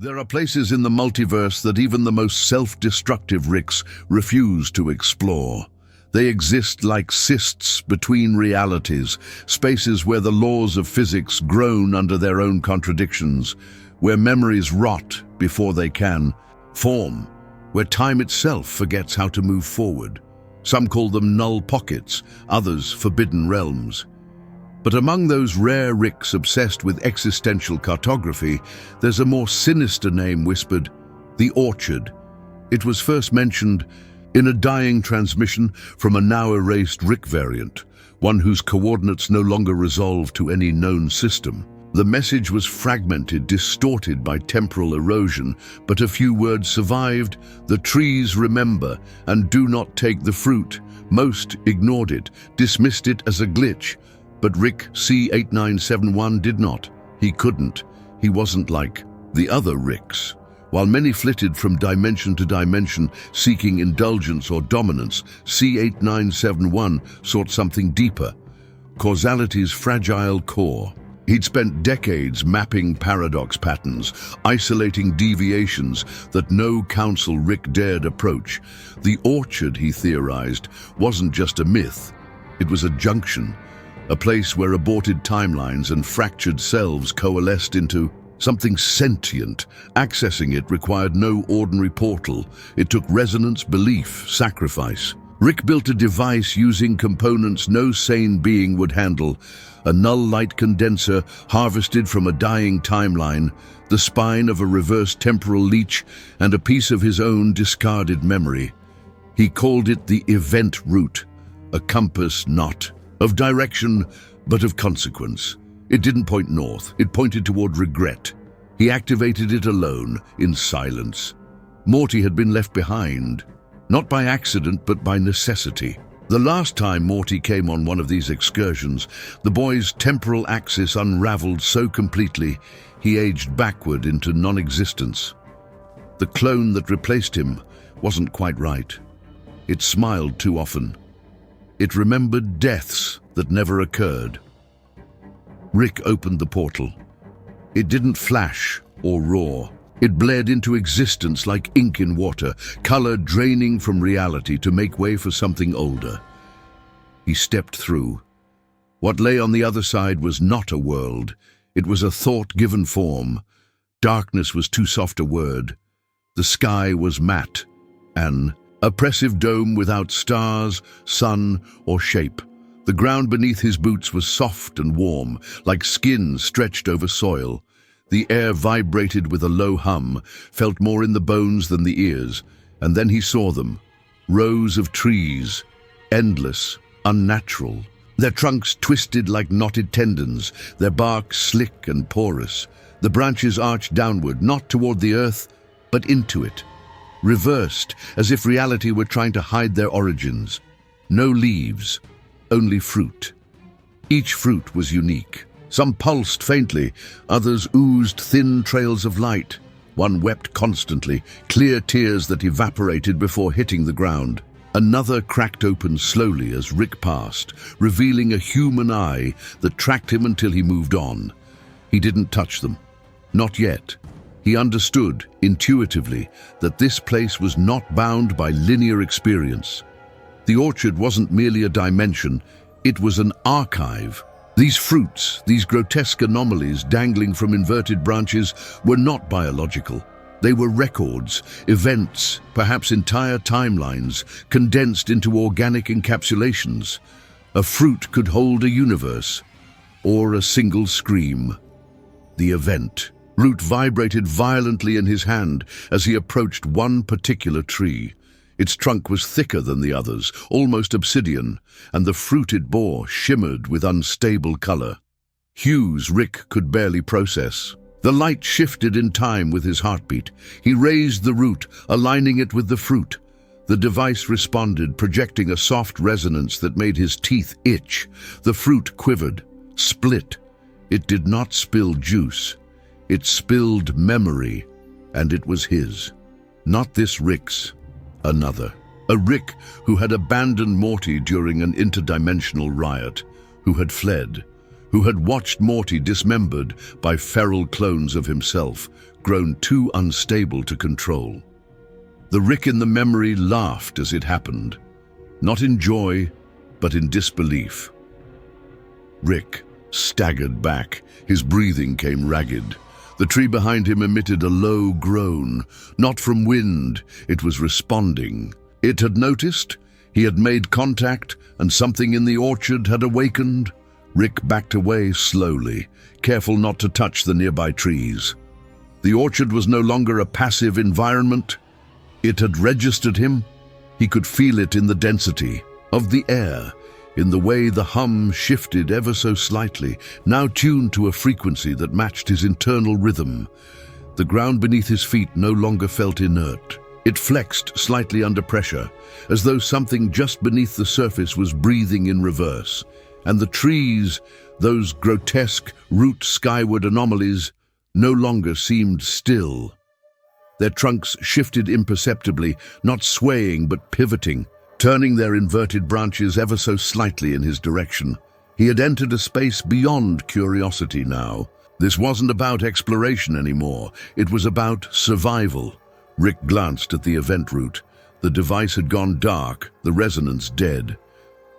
There are places in the multiverse that even the most self-destructive Ricks refuse to explore. They exist like cysts between realities, spaces where the laws of physics groan under their own contradictions, where memories rot before they can form, where time itself forgets how to move forward. Some call them null pockets, others forbidden realms. But among those rare Ricks obsessed with existential cartography, there's a more sinister name whispered, the Orchard. It was first mentioned in a dying transmission from a now-erased Rick variant, one whose coordinates no longer resolve to any known system. The message was fragmented, distorted by temporal erosion, but a few words survived. The trees remember and do not take the fruit. Most ignored it, dismissed it as a glitch. But Rick C8971 did not. He couldn't. He wasn't like the other Ricks. While many flitted from dimension to dimension, seeking indulgence or dominance, C8971 sought something deeper, causality's fragile core. He'd spent decades mapping paradox patterns, isolating deviations that no council Rick dared approach. The Orchard, he theorized, wasn't just a myth. It was a junction, a place where aborted timelines and fractured selves coalesced into something sentient. Accessing it required no ordinary portal. It took resonance, belief, sacrifice. Rick built a device using components no sane being would handle, a null light condenser harvested from a dying timeline, the spine of a reverse temporal leech, and a piece of his own discarded memory. He called it the event route, a compass not of direction, but of consequence. It didn't point north, it pointed toward regret. He activated it alone, in silence. Morty had been left behind, not by accident, but by necessity. The last time Morty came on one of these excursions, the boy's temporal axis unraveled so completely, he aged backward into non-existence. The clone that replaced him wasn't quite right. It smiled too often. It remembered deaths that never occurred. Rick opened the portal. It didn't flash or roar. It bled into existence like ink in water, color draining from reality to make way for something older. He stepped through. What lay on the other side was not a world. It was a thought given form. Darkness was too soft a word. The sky was matte, an oppressive dome without stars, sun, or shape. The ground beneath his boots was soft and warm, like skin stretched over soil. The air vibrated with a low hum, felt more in the bones than the ears, and then he saw them. Rows of trees, endless, unnatural. Their trunks twisted like knotted tendons, their bark slick and porous. The branches arched downward, not toward the earth, but into it. Reversed, as if reality were trying to hide their origins. No leaves, only fruit. Each fruit was unique. Some pulsed faintly, others oozed thin trails of light. One wept constantly, clear tears that evaporated before hitting the ground. Another cracked open slowly as Rick passed, revealing a human eye that tracked him until he moved on. He didn't touch them. Not yet. He understood, intuitively, that this place was not bound by linear experience. The Orchard wasn't merely a dimension, it was an archive. These fruits, these grotesque anomalies dangling from inverted branches, were not biological. They were records, events, perhaps entire timelines, condensed into organic encapsulations. A fruit could hold a universe, or a single scream. The event. Root vibrated violently in his hand as he approached one particular tree. Its trunk was thicker than the others, almost obsidian, and the fruit it bore shimmered with unstable color. Hues Rick could barely process. The light shifted in time with his heartbeat. He raised the root, aligning it with the fruit. The device responded, projecting a soft resonance that made his teeth itch. The fruit quivered, split. It did not spill juice. It spilled memory, and it was his. Not this Rick's. Another. A Rick who had abandoned Morty during an interdimensional riot, who had fled, who had watched Morty dismembered by feral clones of himself, grown too unstable to control. The Rick in the memory laughed as it happened, not in joy, but in disbelief. Rick staggered back. His breathing came ragged. The tree behind him emitted a low groan, not from wind, it was responding. It had noticed, he had made contact, and something in the orchard had awakened. Rick backed away slowly, careful not to touch the nearby trees. The orchard was no longer a passive environment. It had registered him. He could feel it in the density of the air, in the way the hum shifted ever so slightly, now tuned to a frequency that matched his internal rhythm. The ground beneath his feet no longer felt inert. It flexed slightly under pressure, as though something just beneath the surface was breathing in reverse. And the trees, those grotesque root-skyward anomalies, no longer seemed still. Their trunks shifted imperceptibly, not swaying but pivoting, turning their inverted branches ever so slightly in his direction. He had entered a space beyond curiosity now. This wasn't about exploration anymore. It was about survival. Rick glanced at the event route. The device had gone dark, the resonance dead.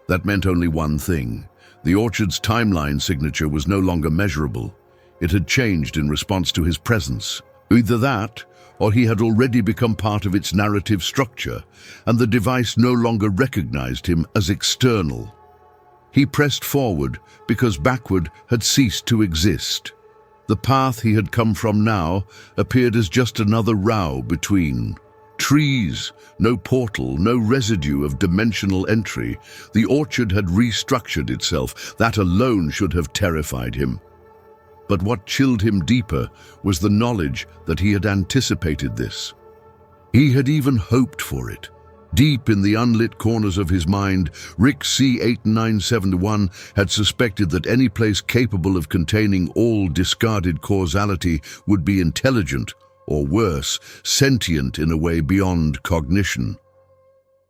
That meant only one thing. The orchard's timeline signature was no longer measurable. It had changed in response to his presence. Either that, or he had already become part of its narrative structure, and the device no longer recognized him as external. He pressed forward because backward had ceased to exist. The path he had come from now appeared as just another row between trees, no portal, no residue of dimensional entry. The orchard had restructured itself. That alone should have terrified him. But what chilled him deeper was the knowledge that he had anticipated this. He had even hoped for it. Deep in the unlit corners of his mind, Rick C-8971 had suspected that any place capable of containing all discarded causality would be intelligent, or worse, sentient in a way beyond cognition.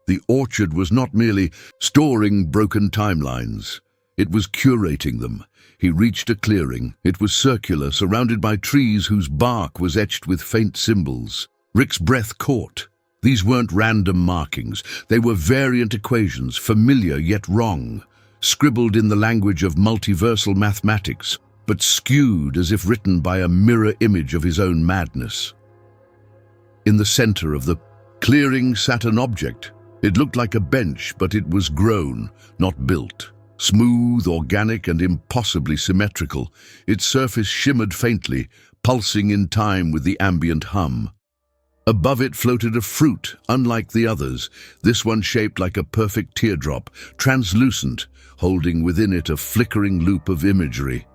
The orchard was not merely storing broken timelines. It was curating them. He reached a clearing. It was circular, surrounded by trees whose bark was etched with faint symbols. Rick's breath caught. These weren't random markings. They were variant equations, familiar yet wrong, scribbled in the language of multiversal mathematics, but skewed as if written by a mirror image of his own madness. In the center of the clearing sat an object. It looked like a bench, but it was grown, not built. Smooth, organic, and impossibly symmetrical, its surface shimmered faintly, pulsing in time with the ambient hum. Above it floated a fruit, unlike the others, this one shaped like a perfect teardrop, translucent, holding within it a flickering loop of imagery.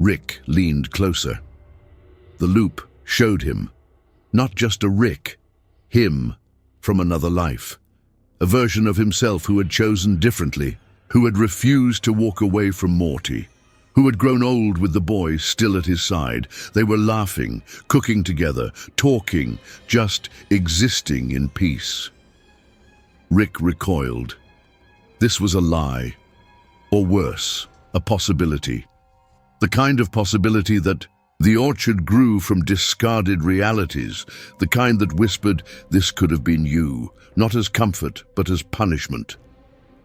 Rick leaned closer. The loop showed him, not just a Rick, him from another life, a version of himself who had chosen differently, who had refused to walk away from Morty, who had grown old with the boy still at his side. They were laughing, cooking together, talking, just existing in peace. Rick recoiled. This was a lie, or worse, a possibility. The kind of possibility that the orchard grew from discarded realities, the kind that whispered, "This could have been you," not as comfort, but as punishment.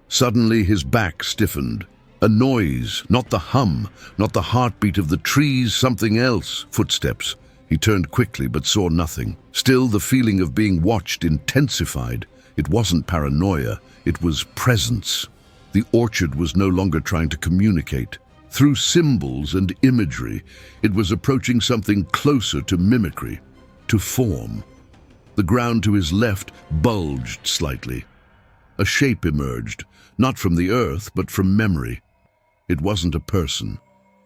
Suddenly his back stiffened. A noise, not the hum, not the heartbeat of the trees, something else. Footsteps. He turned quickly but saw nothing. Still, the feeling of being watched intensified. It wasn't paranoia, it was presence. The orchard was no longer trying to communicate. Through symbols and imagery, it was approaching something closer to mimicry, to form. The ground to his left bulged slightly. A shape emerged, not from the earth, but from memory. It wasn't a person.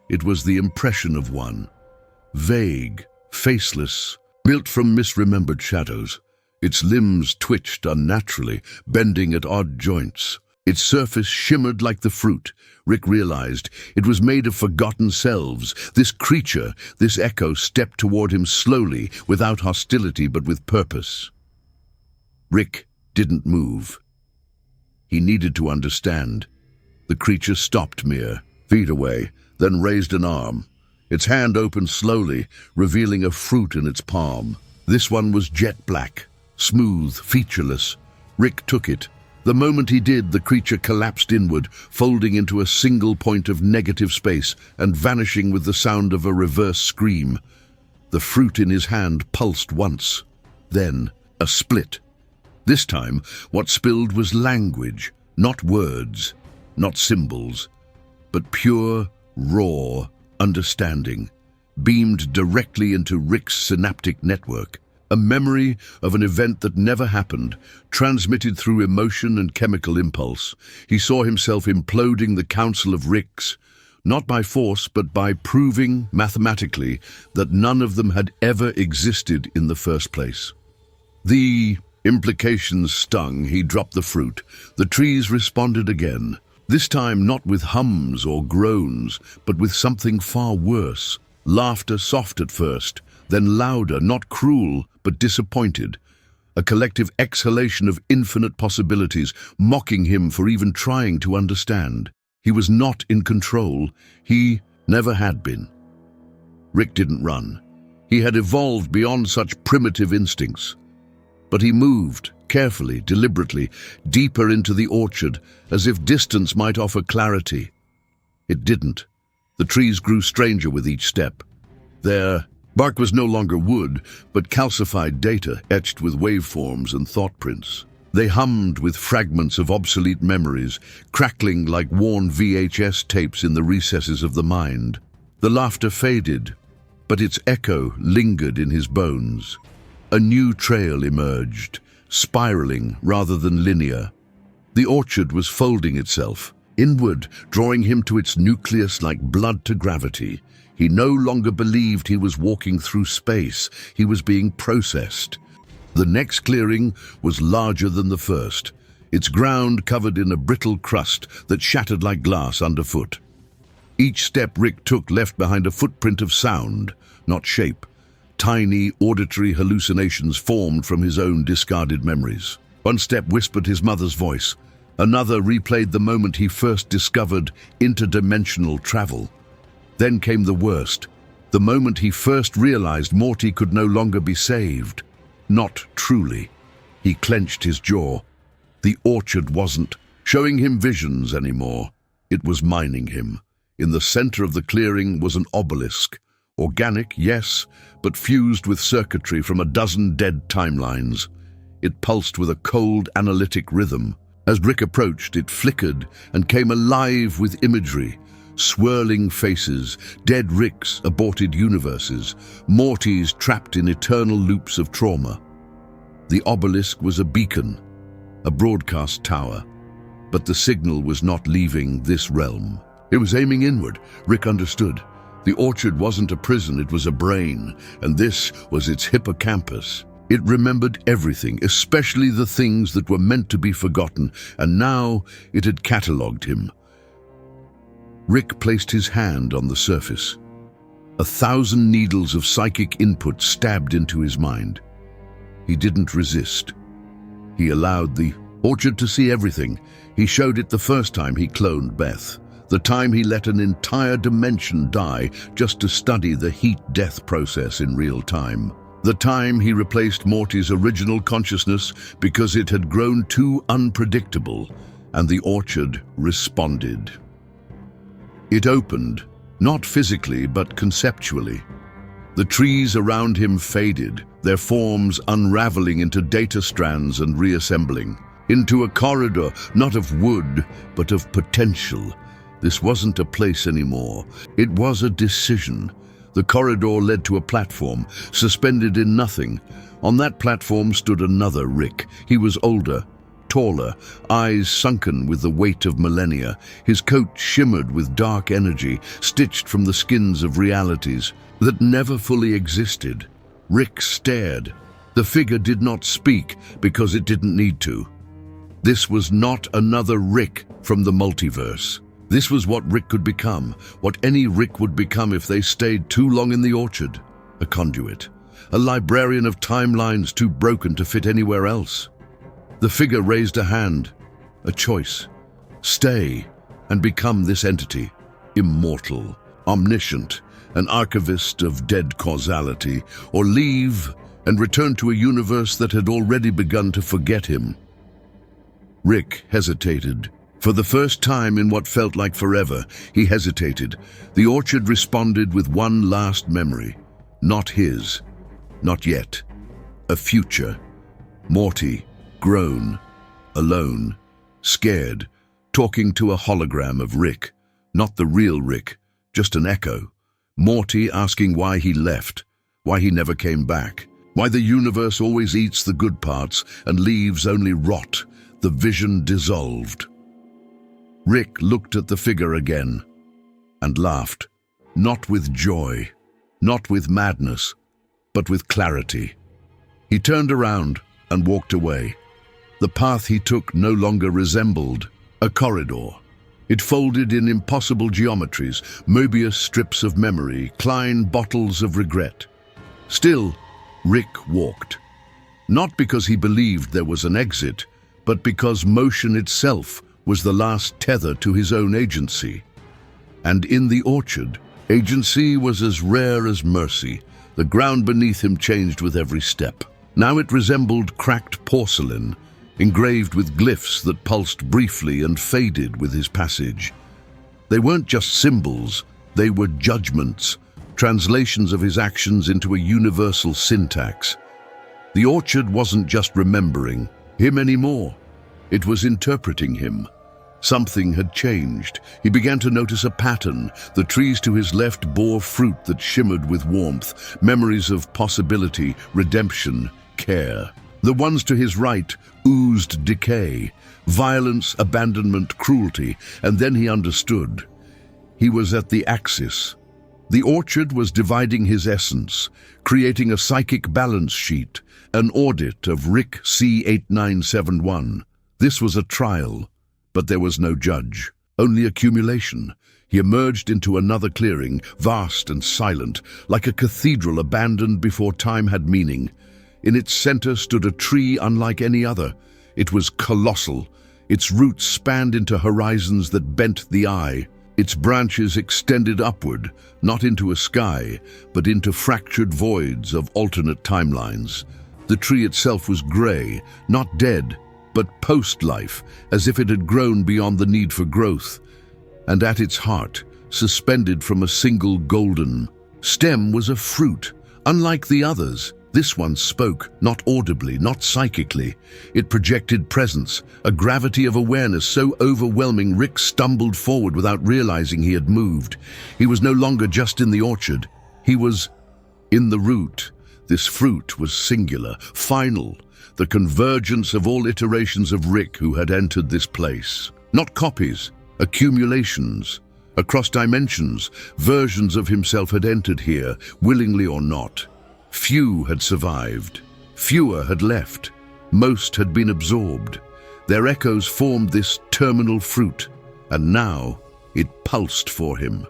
It was the impression of one. Vague, faceless, built from misremembered shadows. Its limbs twitched unnaturally, bending at odd joints. Its surface shimmered like the fruit. Rick realized it was made of forgotten selves. This creature, this echo, stepped toward him slowly, without hostility but with purpose. Rick didn't move. He needed to understand. The creature stopped mere, feet away, then raised an arm. Its hand opened slowly, revealing a fruit in its palm. This one was jet black, smooth, featureless. Rick took it. The moment he did, the creature collapsed inward, folding into a single point of negative space and vanishing with the sound of a reverse scream. The fruit in his hand pulsed once. Then, a split. This time, what spilled was language, not words, not symbols, but pure, raw understanding, beamed directly into Rick's synaptic network. A memory of an event that never happened, transmitted through emotion and chemical impulse. He saw himself imploding the Council of Ricks, not by force, but by proving mathematically that none of them had ever existed in the first place. The implications stung. He dropped the fruit. The trees responded again, this time not with hums or groans, but with something far worse. Laughter, soft at first, then louder, not cruel, but disappointed. A collective exhalation of infinite possibilities, mocking him for even trying to understand. He was not in control. He never had been. Rick didn't run. He had evolved beyond such primitive instincts. But he moved, carefully, deliberately, deeper into the orchard, as if distance might offer clarity. It didn't. The trees grew stranger with each step. Their bark was no longer wood, but calcified data etched with waveforms and thought prints. They hummed with fragments of obsolete memories, crackling like worn VHS tapes in the recesses of the mind. The laughter faded, but its echo lingered in his bones. A new trail emerged, spiraling rather than linear. The orchard was folding itself, inward, drawing him to its nucleus like blood to gravity. He no longer believed he was walking through space. He was being processed. The next clearing was larger than the first, its ground covered in a brittle crust that shattered like glass underfoot. Each step Rick took left behind a footprint of sound, not shape. Tiny auditory hallucinations formed from his own discarded memories. One step whispered his mother's voice. Another replayed the moment he first discovered interdimensional travel. Then came the worst, the moment he first realized Morty could no longer be saved. Not truly. He clenched his jaw. The orchard wasn't showing him visions anymore. It was mining him. In the center of the clearing was an obelisk. Organic, yes, but fused with circuitry from a dozen dead timelines. It pulsed with a cold, analytic rhythm. As Rick approached, it flickered and came alive with imagery. Swirling faces, dead Ricks, aborted universes, Mortys trapped in eternal loops of trauma. The obelisk was a beacon, a broadcast tower, but the signal was not leaving this realm. It was aiming inward, Rick understood. The orchard wasn't a prison, it was a brain, and this was its hippocampus. It remembered everything, especially the things that were meant to be forgotten, and now it had catalogued him. Rick placed his hand on the surface. 1,000 needles of psychic input stabbed into his mind. He didn't resist. He allowed the orchard to see everything. He showed it the first time he cloned Beth. The time he let an entire dimension die just to study the heat-death process in real time. The time he replaced Morty's original consciousness because it had grown too unpredictable, and the orchard responded. It opened, not physically but conceptually. The trees around him faded, their forms unraveling into data strands and reassembling. Into a corridor, not of wood, but of potential. This wasn't a place anymore. It was a decision. The corridor led to a platform, suspended in nothing. On that platform stood another Rick. He was older, taller, eyes sunken with the weight of millennia. His coat shimmered with dark energy, stitched from the skins of realities that never fully existed. Rick stared. The figure did not speak because it didn't need to. This was not another Rick from the multiverse. This was what Rick could become, what any Rick would become if they stayed too long in the orchard. A conduit, a librarian of timelines too broken to fit anywhere else. The figure raised a hand, a choice. Stay and become this entity. immortal, omniscient, an archivist of dead causality, or leave and return to a universe that had already begun to forget him. Rick hesitated. For the first time in what felt like forever, he hesitated. The orchard responded with one last memory. Not his. Not yet. A future. Morty, grown, alone, scared, talking to a hologram of Rick. Not the real Rick, just an echo. Morty asking why he left, why he never came back, why the universe always eats the good parts and leaves only rot. The vision dissolved. Rick looked at the figure again and laughed, not with joy, not with madness, but with clarity. He turned around and walked away. The path he took no longer resembled a corridor. It folded in impossible geometries, Mobius strips of memory, Klein bottles of regret. Still, Rick walked. Not because he believed there was an exit, but because motion itself was the last tether to his own agency. And in the orchard, agency was as rare as mercy. The ground beneath him changed with every step. Now it resembled cracked porcelain, engraved with glyphs that pulsed briefly and faded with his passage. They weren't just symbols, they were judgments, translations of his actions into a universal syntax. The orchard wasn't just remembering him anymore. It was interpreting him. Something had changed. He began to notice a pattern. The trees to his left bore fruit that shimmered with warmth, memories of possibility, redemption, care. The ones to his right oozed decay, violence, abandonment, cruelty, and then he understood. He was at the axis. The orchard was dividing his essence, creating a psychic balance sheet, an audit of Rick C8971. This was a trial, but there was no judge, only accumulation. He emerged into another clearing, vast and silent, like a cathedral abandoned before time had meaning. In its center stood a tree unlike any other. It was colossal. Its roots spanned into horizons that bent the eye. Its branches extended upward, not into a sky, but into fractured voids of alternate timelines. The tree itself was gray, not dead, but post-life, as if it had grown beyond the need for growth. And at its heart, suspended from a single golden stem, was a fruit. Unlike the others, this one spoke, not audibly, not psychically. It projected presence, a gravity of awareness so overwhelming Rick stumbled forward without realizing he had moved. He was no longer just in the orchard. He was in the root. This fruit was singular, final, the convergence of all iterations of Rick who had entered this place. Not copies, accumulations. Across dimensions, versions of himself had entered here, willingly or not. Few had survived. Fewer had left. Most had been absorbed. Their echoes formed this terminal fruit, and now it pulsed for him.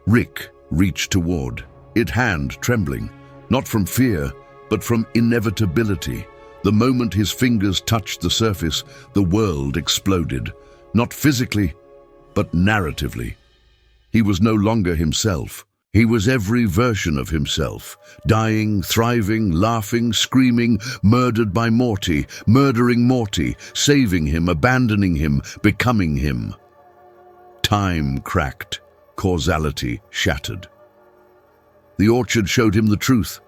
Rick reached toward, its hand trembling, not from fear, but from inevitability. The moment his fingers touched the surface, the world exploded. Not physically, but narratively. He was no longer himself. He was every version of himself, dying, thriving, laughing, screaming, murdered by Morty, murdering Morty, saving him, abandoning him, becoming him. Time cracked, causality shattered. The orchard showed him the truth.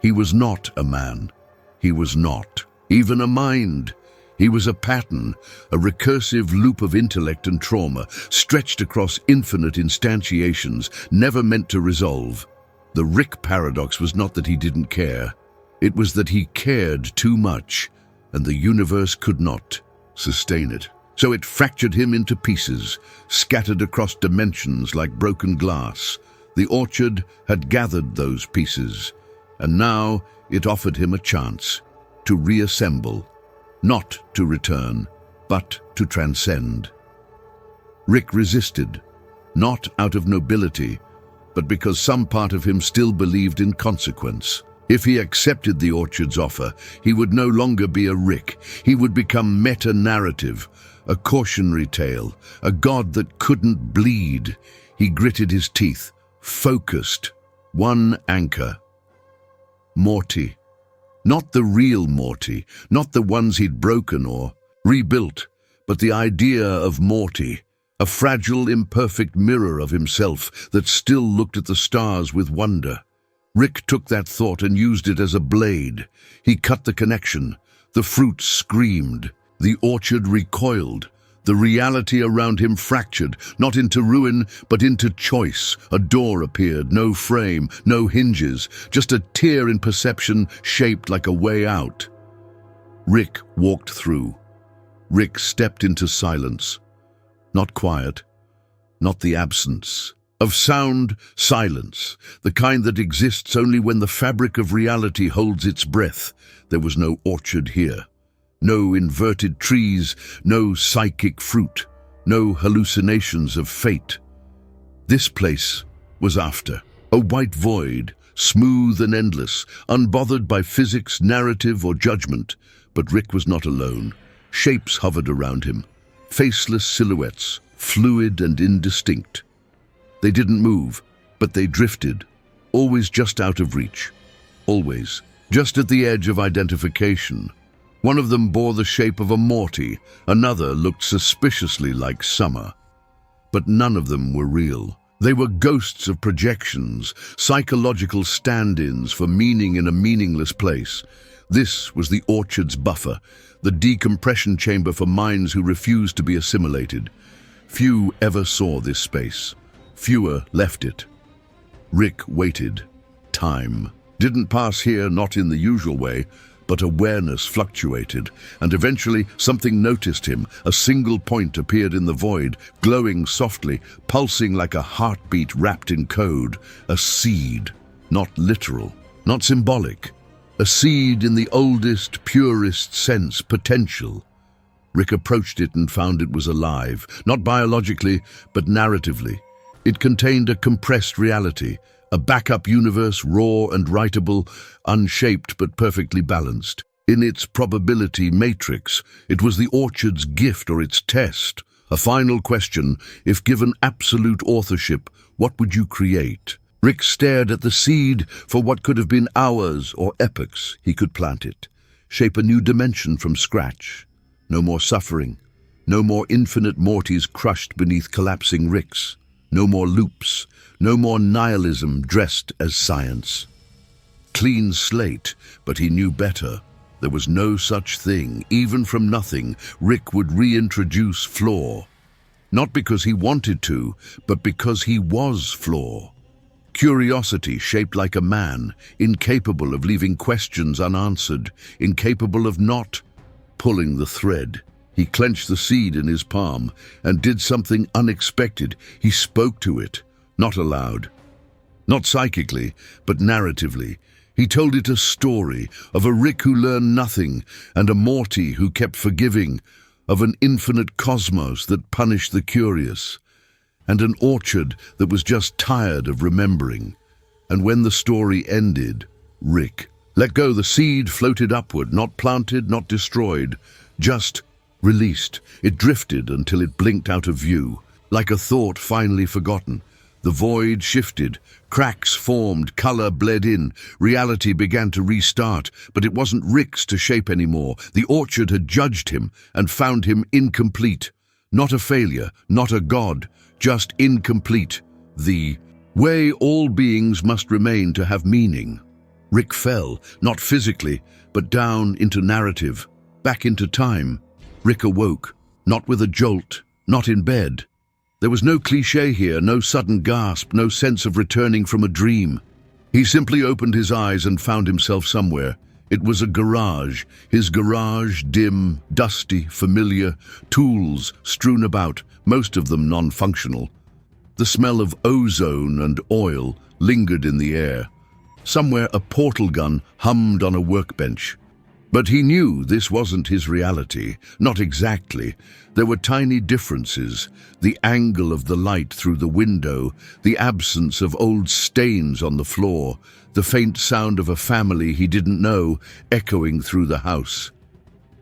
He was not a man. He was not even a mind. He was a pattern, a recursive loop of intellect and trauma, stretched across infinite instantiations, never meant to resolve. The Rick paradox was not that he didn't care. It was that he cared too much, and the universe could not sustain it. So it fractured him into pieces, scattered across dimensions like broken glass. The orchard had gathered those pieces, and now it offered him a chance to reassemble, not to return, but to transcend. Rick resisted, not out of nobility, but because some part of him still believed in consequence. If he accepted the orchard's offer, he would no longer be a Rick. He would become meta-narrative, a cautionary tale, a god that couldn't bleed. He gritted his teeth, focused. One anchor. Morty. Not the real Morty, not the ones he'd broken or rebuilt, but the idea of Morty, a fragile, imperfect mirror of himself that still looked at the stars with wonder. Rick took that thought and used it as a blade. He cut the connection. The fruit screamed. The orchard recoiled. The reality around him fractured, not into ruin, but into choice. A door appeared, no frame, no hinges, just a tear in perception shaped like a way out. Rick walked through. Rick stepped into silence. Not quiet, not the absence of sound, silence, the kind that exists only when the fabric of reality holds its breath. There was no orchard here. No inverted trees, no psychic fruit, no hallucinations of fate. This place was after. A white void, smooth and endless, unbothered by physics, narrative, or judgment. But Rick was not alone. Shapes hovered around him. Faceless silhouettes, fluid and indistinct. They didn't move, but they drifted, always just out of reach. Always, just at the edge of identification. One of them bore the shape of a Morty, another looked suspiciously like Summer. But none of them were real. They were ghosts of projections, psychological stand-ins for meaning in a meaningless place. This was the orchard's buffer, the decompression chamber for minds who refused to be assimilated. Few ever saw this space. Fewer left it. Rick waited. Time didn't pass here, not in the usual way, but awareness fluctuated, and eventually something noticed him. A single point appeared in the void, glowing softly, pulsing like a heartbeat wrapped in code. A seed, not literal, not symbolic. A seed in the oldest, purest sense, potential. Rick approached it and found it was alive, not biologically, but narratively. It contained a compressed reality, a backup universe, raw and writable, unshaped but perfectly balanced. In its probability matrix, it was the orchard's gift or its test. A final question: if given absolute authorship, what would you create? Rick stared at the seed for what could have been hours or epochs. He could plant it, shape a new dimension from scratch. No more suffering, no more infinite Mortys crushed beneath collapsing Ricks. No more loops, no more nihilism dressed as science. Clean slate, but he knew better. There was no such thing. Even from nothing, Rick would reintroduce flaw. Not because he wanted to, but because he was flaw. Curiosity shaped like a man, incapable of leaving questions unanswered, incapable of not pulling the thread. He clenched the seed in his palm and did something unexpected. He spoke to it, not aloud, not psychically, but narratively. He told it a story of a Rick who learned nothing and a Morty who kept forgiving, of an infinite cosmos that punished the curious, and an orchard that was just tired of remembering. And when the story ended, Rick let go. The seed floated upward, not planted, not destroyed, just released. It drifted until it blinked out of view, like a thought finally forgotten. The void shifted, cracks formed, color bled in, reality began to restart, but it wasn't Rick's to shape anymore. The orchard had judged him and found him incomplete. Not a failure, not a god, just incomplete. The way all beings must remain to have meaning. Rick fell, not physically, but down into narrative, back into time. Rick awoke, not with a jolt, not in bed. There was no cliché here, no sudden gasp, no sense of returning from a dream. He simply opened his eyes and found himself somewhere. It was a garage, his garage, dim, dusty, familiar, tools strewn about, most of them non-functional. The smell of ozone and oil lingered in the air. Somewhere a portal gun hummed on a workbench. But he knew this wasn't his reality, not exactly. There were tiny differences: the angle of the light through the window, the absence of old stains on the floor, the faint sound of a family he didn't know echoing through the house.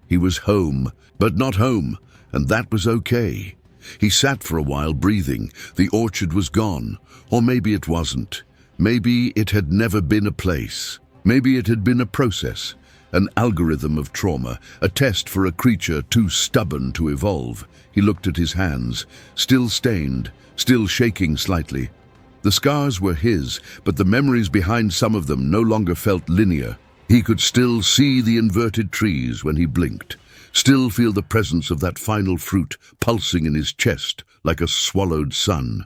He was home, but not home, and that was okay. He sat for a while, breathing. The orchard was gone. Or maybe it wasn't. Maybe it had never been a place. Maybe it had been a process, an algorithm of trauma, a test for a creature too stubborn to evolve. He looked at his hands, still stained, still shaking slightly. The scars were his, but the memories behind some of them no longer felt linear. He could still see the inverted trees when he blinked, still feel the presence of that final fruit pulsing in his chest like a swallowed sun.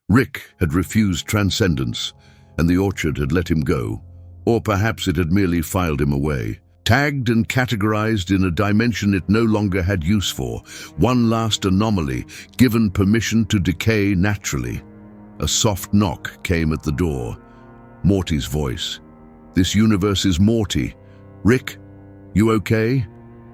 Rick had refused transcendence, and the orchard had let him go. Or perhaps it had merely filed him away, tagged and categorized in a dimension it no longer had use for, one last anomaly, given permission to decay naturally. A soft knock came at the door. Morty's voice. "This universe is Morty. Rick, you okay?"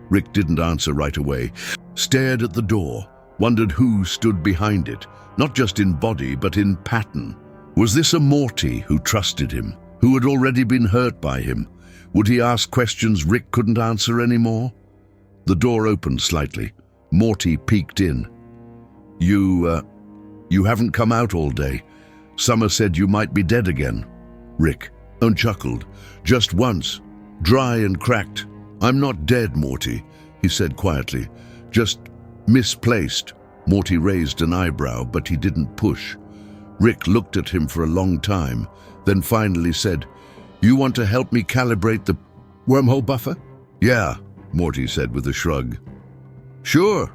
Rick didn't answer right away, stared at the door, wondered who stood behind it, not just in body but in pattern. Was this a Morty who trusted him, who had already been hurt by him? Would he ask questions Rick couldn't answer anymore? The door opened slightly. Morty peeked in. You haven't come out all day. Summer said you might be dead again." Rick chuckled. "Just once. Dry and cracked. I'm not dead, Morty," he said quietly. "Just misplaced." Morty raised an eyebrow, but he didn't push. Rick looked at him for a long time, then finally said, "You want to help me calibrate the wormhole buffer?" "Yeah," Morty said with a shrug. "Sure."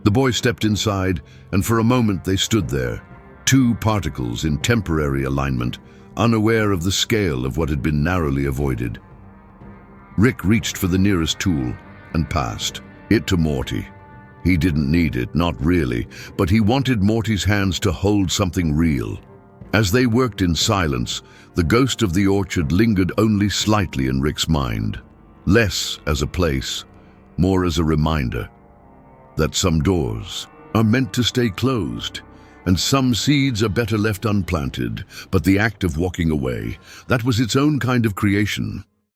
The boy stepped inside, and for a moment they stood there, two particles in temporary alignment, unaware of the scale of what had been narrowly avoided. Rick reached for the nearest tool and passed it to Morty. He didn't need it, not really, but he wanted Morty's hands to hold something real. As they worked in silence, the ghost of the orchard lingered only slightly in Rick's mind, less as a place, more as a reminder that some doors are meant to stay closed, and some seeds are better left unplanted. But the act of walking away, that was its own kind of creation.